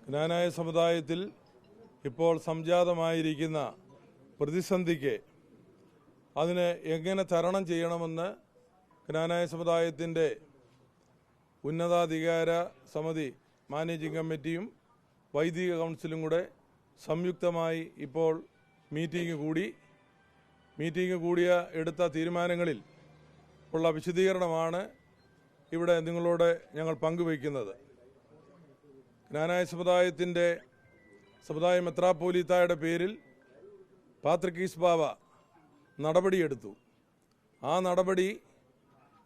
ജ്ഞാനായ സമുദായത്തിൽ ഇപ്പോൾ സംജാതമായിരിക്കുന്ന പ്രതിസന്ധിക്ക് അതിനെ എങ്ങനെ തരണം ചെയ്യണമെന്ന് ജ്ഞാനായ സമുദായത്തിൻ്റെ ഉന്നതാധികാര സമിതി മാനേജിംഗ് കമ്മിറ്റിയും വൈദിക കൗൺസിലും കൂടെ സംയുക്തമായി ഇപ്പോൾ മീറ്റിംഗ് കൂടിയ എടുത്ത തീരുമാനങ്ങളിൽ ഉള്ള വിശദീകരണമാണ് ഇവിടെ നിങ്ങളോട് ഞങ്ങൾ പങ്കുവയ്ക്കുന്നത്. ജ്ഞാനായ സമുദായ മെത്രാപ്പോലീത്തായുടെ പേരിൽ പാത്രിക്കീസ് ബാവ നടപടിയെടുത്തു. ആ നടപടി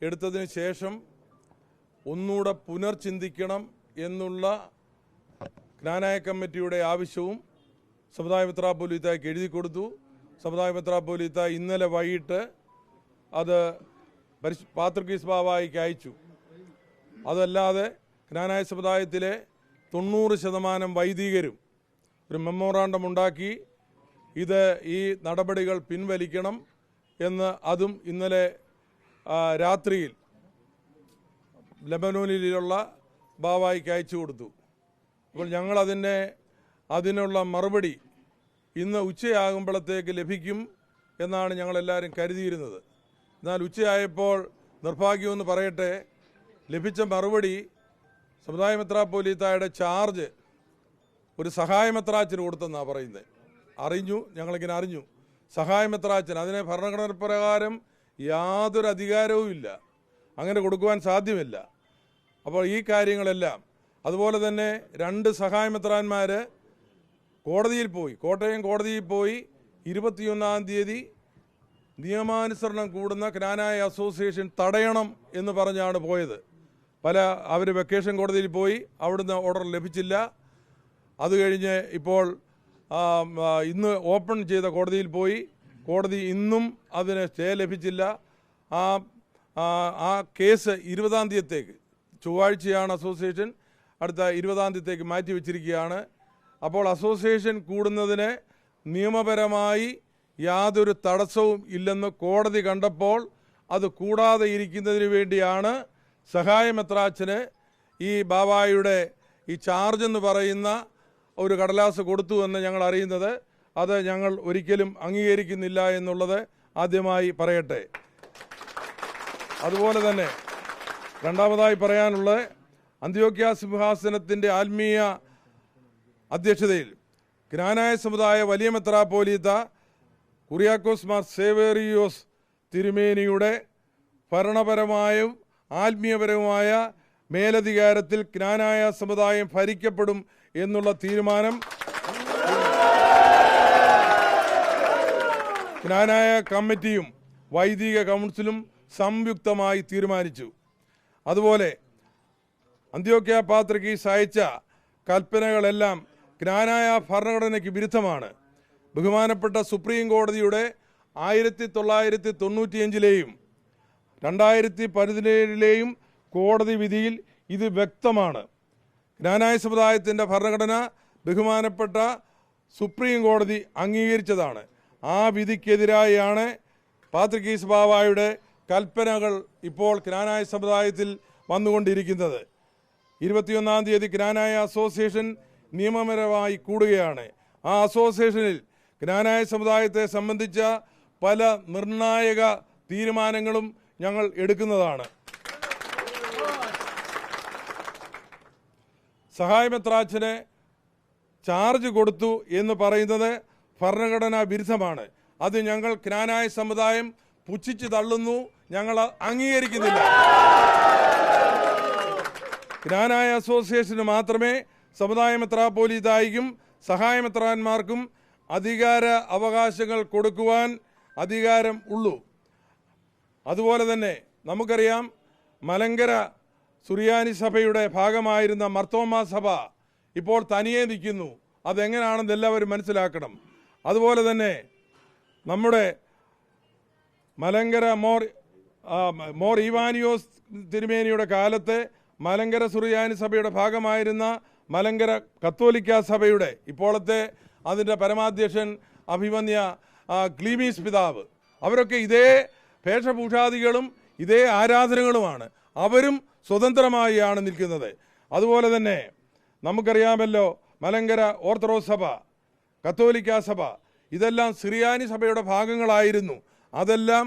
എടുത്തതിന് ശേഷം ഒന്നുകൂടെ പുനർചിന്തിക്കണം എന്നുള്ള ജ്ഞാനായ കമ്മിറ്റിയുടെ ആവശ്യവും സമുദായ മെത്രാപ്പോലീത്തായ്ക്ക് എഴുതി കൊടുത്തു. സമുദായ മെത്രാപ്പോലീത്ത ഇന്നലെ വൈകിട്ട് അത് പാത്രിക്കീസ് ബാവായിക്ക് അയച്ചു. അതല്ലാതെ ജ്ഞാനായ സമുദായത്തിലെ 90% വൈദികരും ഒരു മെമ്മോറാണ്ടം ഉണ്ടാക്കി ഈ നടപടികൾ പിൻവലിക്കണം എന്ന് അതും ഇന്നലെ രാത്രിയിൽ ലെബനോനിലുള്ള ബാവായിക്ക് അയച്ചു കൊടുത്തു. അപ്പോൾ ഞങ്ങൾ അതിനുള്ള മറുപടി ഇന്ന് ഉച്ചയാകുമ്പോഴത്തേക്ക് ലഭിക്കും എന്നാണ് ഞങ്ങളെല്ലാവരും കരുതിയിരുന്നത്. എന്നാൽ ഉച്ചയായപ്പോൾ നിർഭാഗ്യമെന്ന് പറയട്ടെ, ലഭിച്ച മറുപടി സമുദായ മെത്രാപ്പോലീത്തായുടെ ചാർജ് ഒരു സഹായ മെത്രാച്ചന് കൊടുത്തെന്നാണ് പറയുന്നത്. ഞങ്ങളിങ്ങനെ അറിഞ്ഞു. സഹായ മെത്രാച്ചൻ അതിനെ ഭരണഘടന പ്രകാരം യാതൊരു അധികാരവും ഇല്ല, അങ്ങനെ കൊടുക്കുവാൻ സാധ്യമല്ല. അപ്പോൾ ഈ കാര്യങ്ങളെല്ലാം അതുപോലെ തന്നെ 2 സഹായ മെത്രാന്മാർ കോട്ടയം കോടതിയിൽ പോയി 21-ാം തീയതി നിയമാനുസരണം കൂടുന്ന ജ്ഞാനായ അസോസിയേഷൻ തടയണം എന്ന് പറഞ്ഞാണ് പോയത്. അവർ വെക്കേഷൻ കോടതിയിൽ പോയി, അവിടുന്ന് ഓർഡർ ലഭിച്ചില്ല. അത് കഴിഞ്ഞ് ഇപ്പോൾ ഇന്ന് ഓപ്പൺ ചെയ്ത കോടതിയിൽ പോയി, കോടതി ഇന്നും അതിന് സ്റ്റേ ലഭിച്ചില്ല. ആ കേസ് 20-ാം തീയതിത്തേക്ക്, ചൊവ്വാഴ്ചയാണ് അസോസിയേഷൻ, അടുത്ത 20-ാം തീയതിത്തേക്ക് മാറ്റി വച്ചിരിക്കുകയാണ്. അപ്പോൾ അസോസിയേഷൻ കൂടുന്നതിന് നിയമപരമായി യാതൊരു തടസ്സവും ഇല്ലെന്ന് കോടതി കണ്ടപ്പോൾ അത് കൂടാതെ ഇരിക്കുന്നതിന് വേണ്ടിയാണ് സഹായ മെത്രാച്ചന് ഈ ബാവായുടെ ഈ ചാർജ് എന്ന് പറയുന്ന ഒരു കടലാസ് കൊടുത്തു എന്ന് ഞങ്ങൾ അറിയുന്നത്. അത് ഞങ്ങൾ ഒരിക്കലും അംഗീകരിക്കുന്നില്ല എന്നുള്ളത് ആദ്യമായി പറയട്ടെ. അതുപോലെ തന്നെ രണ്ടാമതായി പറയാനുള്ളത്, അന്ത്യോക്യ സിംഹാസനത്തിൻ്റെ ആത്മീയ അധ്യക്ഷതയിൽ ജ്ഞാനായ സമുദായ വലിയ മെത്രാപ്പോലീത്ത കുറിയാക്കോസ് മാർ സേവേറിയോസ് തിരുമേനിയുടെ ഭരണപരമായും ആത്മീയപരവുമായ മേലധികാരത്തിൽ ജ്ഞാനായ സമുദായം ഭരിക്കപ്പെടും എന്നുള്ള തീരുമാനം ജ്ഞാനായ കമ്മിറ്റിയും വൈദിക കൗൺസിലും സംയുക്തമായി തീരുമാനിച്ചു. അതുപോലെ അന്ത്യോക്യ പാത്രിക്കീസ് അയച്ച കൽപ്പനകളെല്ലാം ജ്ഞാനായ ഭരണഘടനയ്ക്ക് വിരുദ്ധമാണ്. ബഹുമാനപ്പെട്ട സുപ്രീം കോടതിയുടെ 1995-ലെയും 2017-ലെയും കോടതി വിധിയിൽ ഇത് വ്യക്തമാണ്. ജ്ഞാനായ സമുദായത്തിൻ്റെ ഭരണഘടന ബഹുമാനപ്പെട്ട സുപ്രീം കോടതി അംഗീകരിച്ചതാണ്. ആ വിധിക്കെതിരായാണ് പാത്രിക്കീസ് ബാവായുടെ കൽപ്പനകൾ ഇപ്പോൾ ജ്ഞാനായ സമുദായത്തിൽ വന്നുകൊണ്ടിരിക്കുന്നത്. 21-ാം തീയതി ജ്ഞാനായ അസോസിയേഷൻ നിയമപരമായി കൂടുകയാണ്. ആ അസോസിയേഷനിൽ ജ്ഞാനായ സമുദായത്തെ സംബന്ധിച്ച പല നിർണായക തീരുമാനങ്ങളും ഞങ്ങൾ എടുക്കുന്നതാണ്. സഹായ മെത്രാച്ചന് ചാർജ് കൊടുത്തു എന്ന് പറയുന്നത് ഭരണഘടനാ വിരുദ്ധമാണ്. അത് ഞങ്ങൾ ജ്ഞാനായ സമുദായം പുച്ഛിച്ച് തള്ളുന്നു, ഞങ്ങൾ അംഗീകരിക്കുന്നില്ല. ജ്ഞാനായ അസോസിയേഷന് മാത്രമേ സമുദായ മെത്രാപ്പോലീത്തായ്ക്കും സഹായ മെത്രാന്മാർക്കും അധികാര അവകാശങ്ങൾ കൊടുക്കുവാൻ അധികാരം ഉള്ളൂ. അതുപോലെ തന്നെ നമുക്കറിയാം, മലങ്കര സുറിയാനി സഭയുടെ ഭാഗമായിരുന്ന മർത്തോമാ സഭ ഇപ്പോൾ തനിയെ നിൽക്കുന്നു. അതെങ്ങനെയാണെന്ന് എല്ലാവരും മനസ്സിലാക്കണം. അതുപോലെ തന്നെ നമ്മുടെ മലങ്കര മോർ ഈവാനിയോസ് തിരുമേനിയുടെ കാലത്ത് മലങ്കര സുറിയാനി സഭയുടെ ഭാഗമായിരുന്ന മലങ്കര കത്തോലിക്ക സഭയുടെ ഇപ്പോഴത്തെ അതിൻ്റെ പരമാധ്യക്ഷൻ അഭിമന്യ ക്ലീമീസ് പിതാവ്, അവരൊക്കെ ഇതേ വേഷഭൂഷാദികളും ഇതേ ആരാധനകളുമാണ്. അവരും സ്വതന്ത്രമായാണ് നിൽക്കുന്നത്. അതുപോലെ തന്നെ നമുക്കറിയാമല്ലോ, മലങ്കര ഓർത്തഡോക്സ് സഭ, കത്തോലിക്ക സഭ, ഇതെല്ലാം സിറിയാനി സഭയുടെ ഭാഗങ്ങളായിരുന്നു. അതെല്ലാം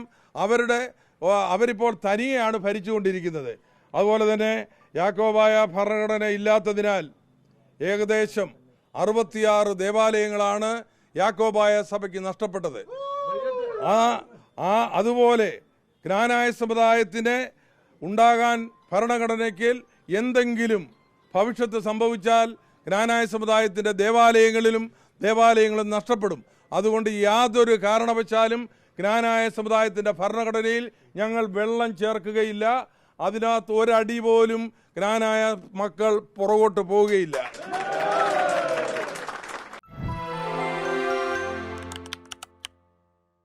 അവരിപ്പോൾ തനിയെയാണ് ഭരിച്ചുകൊണ്ടിരിക്കുന്നത്. അതുപോലെ തന്നെ യാക്കോബായ ഭരണഘടന ഇല്ലാത്തതിനാൽ ഏകദേശം 66 ദേവാലയങ്ങളാണ് യാക്കോബായ സഭയ്ക്ക് നഷ്ടപ്പെട്ടത്. അതുപോലെ ക്നാനായ സമുദായത്തിന് ഉണ്ടാകാൻ ഭരണഘടനയ്ക്ക് എന്തെങ്കിലും ഭവിഷ്യത്ത് സംഭവിച്ചാൽ ക്നാനായ സമുദായത്തിൻ്റെ ദേവാലയങ്ങളും നഷ്ടപ്പെടും. അതുകൊണ്ട് യാതൊരു കാരണവശാലും ക്നാനായ സമുദായത്തിൻ്റെ ഭരണഘടനയിൽ ഞങ്ങൾ വെള്ളം ചേർക്കുകയില്ല. അതിനകത്ത് ഒരടി പോലും ക്നാനായ മക്കൾ പുറകോട്ട് പോവുകയില്ല.